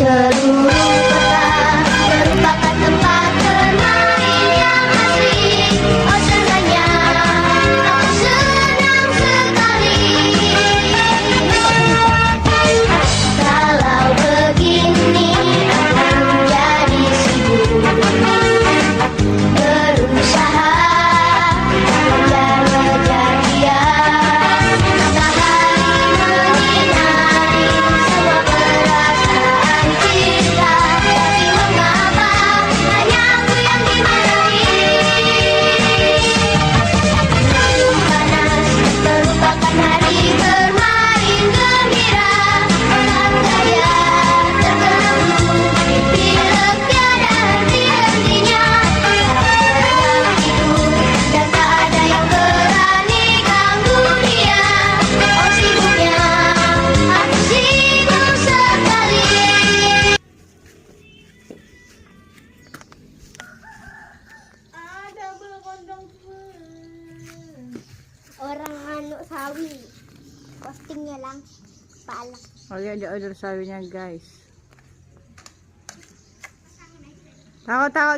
seluruh kota merupakan tempat bermain yang asik. Oh senangnya, aku senang sekali. Kalau begini aku jadi sibuk berusaha mengejar dia. Matahari menyinari semua perasaan kita, tapi mengapa hanya aku yang dimarahi? Musim panas merupakan hari bermain gembira. Otak saya terbelenggu, pilek tiada henti-hentinya. Aku tidur dan tak ada yang berani ganggu dia. Oh sibuknya, aku sibuk sekali. Ada berkondong orang anu sawi, postingnya lang pala. Oh ya, ada order sawinya guys. Takut-takut